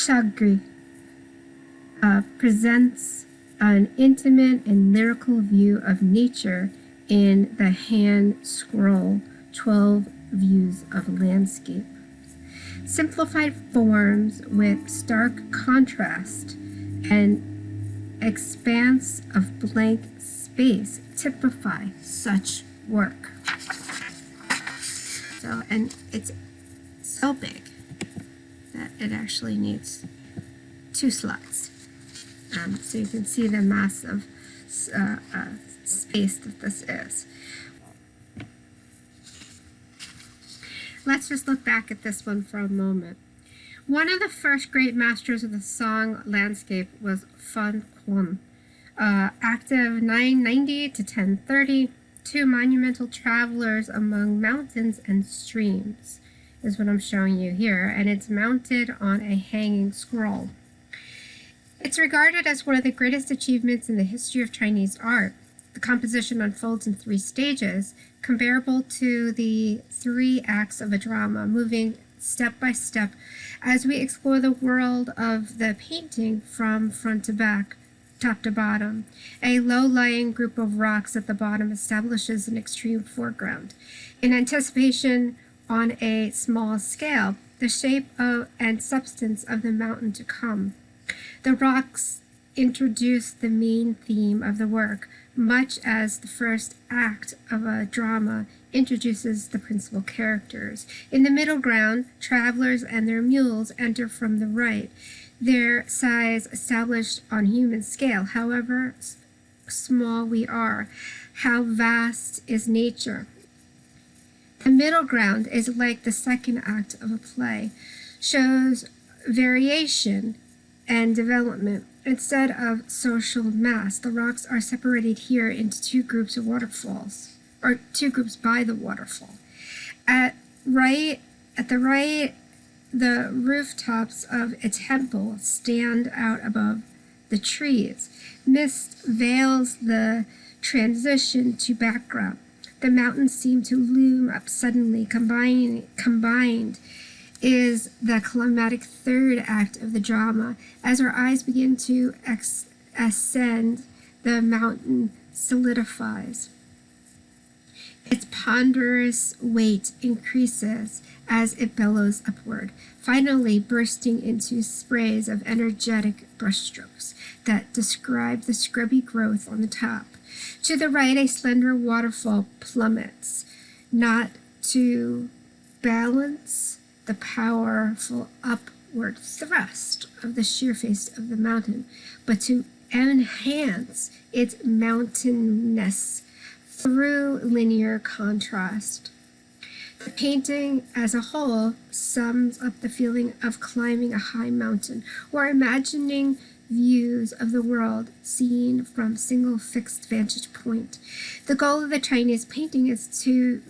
Shagri presents an intimate and lyrical view of nature in the hand scroll, 12 Views of Landscape. Simplified forms with stark contrast and expanse of blank space typify such work. So, and it's so big that it actually needs 2 slides. So you can see the massive space that this is. Let's just look back at this one for a moment. One of the first great masters of the song landscape was Fan Quan. Active 990 to 1030, 2 monumental travelers among mountains and streams is what I'm showing you here, and it's mounted on a hanging scroll. It's regarded as one of the greatest achievements in the history of Chinese art. The composition unfolds in 3 stages, comparable to the 3 acts of a drama, moving step by step as we explore the world of the painting from front to back, top to bottom. A low-lying group of rocks at the bottom establishes an extreme foreground. In anticipation on a small scale, the shape and substance of the mountain to come. The rocks introduce the main theme of the work, much as the first act of a drama introduces the principal characters. In the middle ground, travelers and their mules enter from the right, their size established on human scale. However small we are, how vast is nature. The middle ground is like the second act of a play, shows variation and development. Instead of social mass, the rocks are separated here into 2 groups of waterfalls, or 2 groups by the waterfall. At the right, the rooftops of a temple stand out above the trees. Mist veils the transition to background. The mountains seem to loom up suddenly. Combined is the climactic 3rd act of the drama. As our eyes begin to ascend, the mountain solidifies. Its ponderous weight increases as it bellows upward, finally bursting into sprays of energetic brushstrokes that describe the scrubby growth on the top. To the right, a slender waterfall plummets, not to balance the powerful upward thrust of the sheer face of the mountain, but to enhance its mountainness through linear contrast. The painting as a whole sums up the feeling of climbing a high mountain or imagining views of the world seen from a single fixed vantage point. The goal of the Chinese painting is to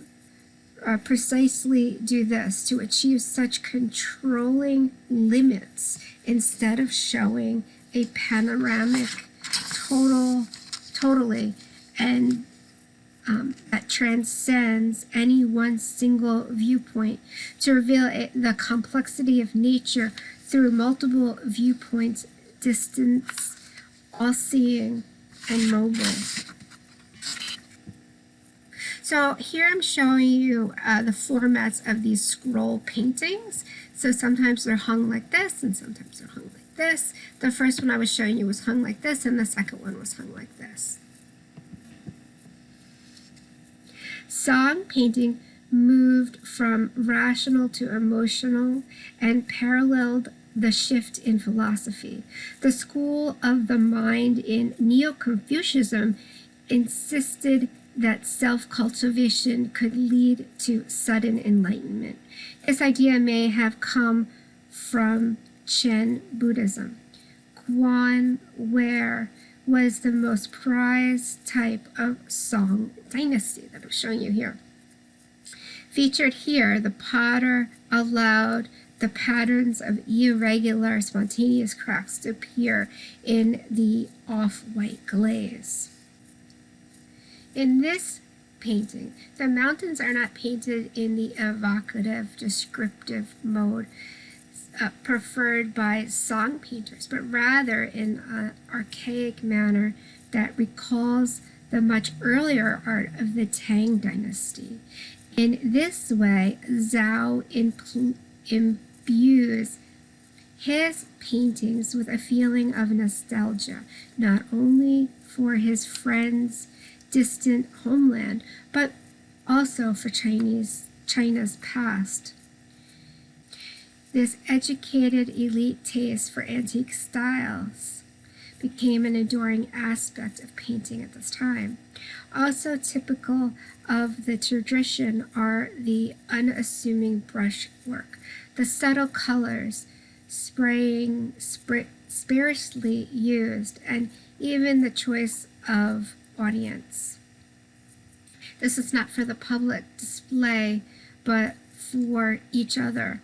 precisely do this, to achieve such controlling limits instead of showing a panoramic totally and that transcends any one single viewpoint, to reveal the complexity of nature through multiple viewpoints, distance, all-seeing, and mobile. So here I'm showing you the formats of these scroll paintings. So sometimes they're hung like this, and sometimes they're hung like this. The first one I was showing you was hung like this, and the second one was hung like this. Song painting moved from rational to emotional and paralleled the shift in philosophy. The school of the mind in Neo-Confucianism insisted that self-cultivation could lead to sudden enlightenment. This idea may have come from Chen Buddhism. Guan Ware was the most prized type of Song dynasty that I'm showing you here. Featured here, the potter allowed the patterns of irregular, spontaneous cracks to appear in the off-white glaze. In this painting, the mountains are not painted in the evocative, descriptive mode preferred by song painters, but rather in an archaic manner that recalls the much earlier art of the Tang Dynasty. In this way, Zhao imbues his paintings with a feeling of nostalgia, not only for his friend's distant homeland, but also for China's past. This educated elite taste for antique styles became an enduring aspect of painting at this time. Also typical of the tradition are the unassuming brush work, the subtle colors sparsely used, and even the choice of audience. This is not for the public display, but for each other.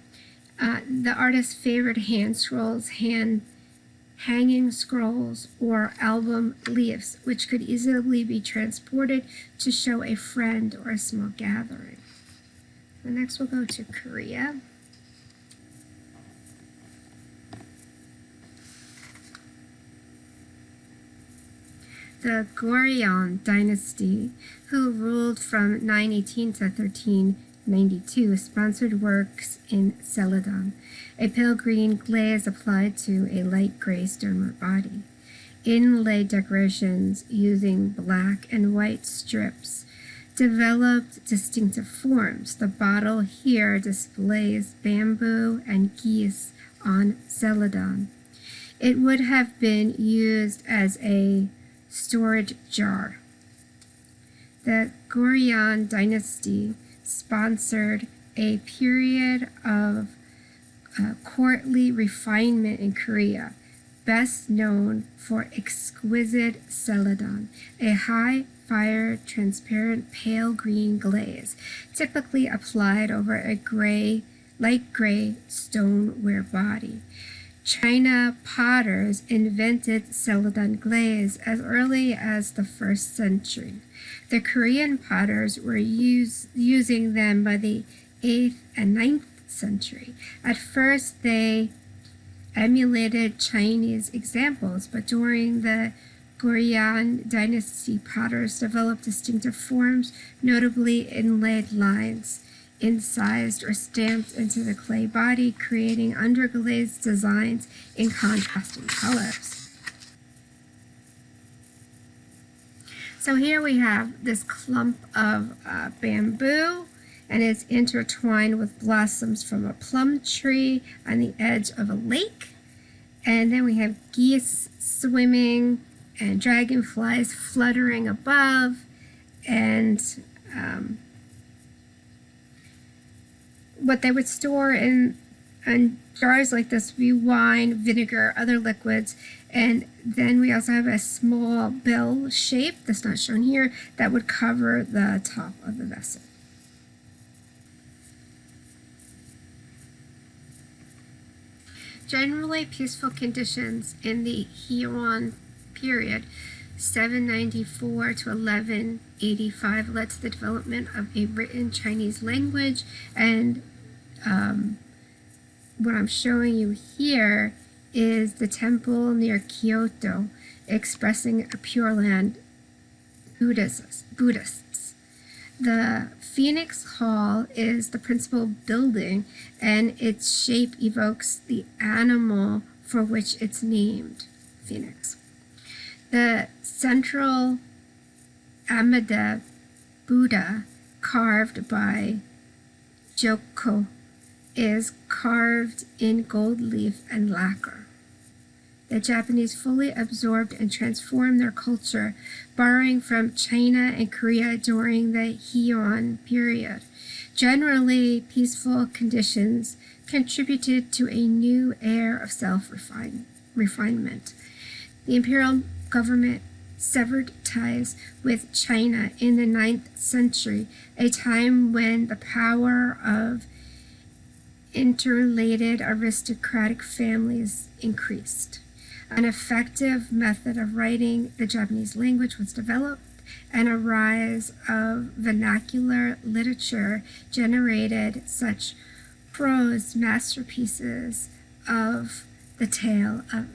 The artist favored hand scrolls, hanging scrolls, or album leaves, which could easily be transported to show a friend or a small gathering. The next we'll go to Korea. The Goryeo dynasty, who ruled from 918 to 1392, sponsored works in celadon, a pale green glaze applied to a light gray stonework body. Inlay decorations using black and white strips developed distinctive forms. The bottle here displays bamboo and geese on celadon. It would have been used as a storage jar. The Goryeo dynasty sponsored a period of courtly refinement in Korea, best known for exquisite celadon, a high-fire, transparent, pale green glaze, typically applied over a light gray stoneware body. China potters invented celadon glaze as early as the 1st century. The Korean potters were using them by the 8th and 9th century. At first, they emulated Chinese examples, but during the Goryeo dynasty, potters developed distinctive forms, notably inlaid lines, incised or stamped into the clay body, creating underglazed designs in contrasting colors. So here we have this clump of bamboo, and it's intertwined with blossoms from a plum tree on the edge of a lake. And then we have geese swimming and dragonflies fluttering above, and what they would store in jars like this would be wine, vinegar, other liquids, and then we also have a small bell shape, that's not shown here, that would cover the top of the vessel. Generally peaceful conditions in the Heian period, 794 to 1185, led to the development of a written Chinese language, and what I'm showing you here is the temple near Kyoto, expressing a Pure Land Buddhists. The Phoenix Hall is the principal building, and its shape evokes the animal for which it's named, phoenix. The central Amida Buddha, carved by Joko, is carved in gold leaf and lacquer. The Japanese fully absorbed and transformed their culture, borrowing from China and Korea during the Heian period. Generally peaceful conditions contributed to a new era of self-refinement. The imperial government severed ties with China in the 9th century, a time when the power of interrelated aristocratic families increased. An effective method of writing the Japanese language was developed, and a rise of vernacular literature generated such prose masterpieces of the tale of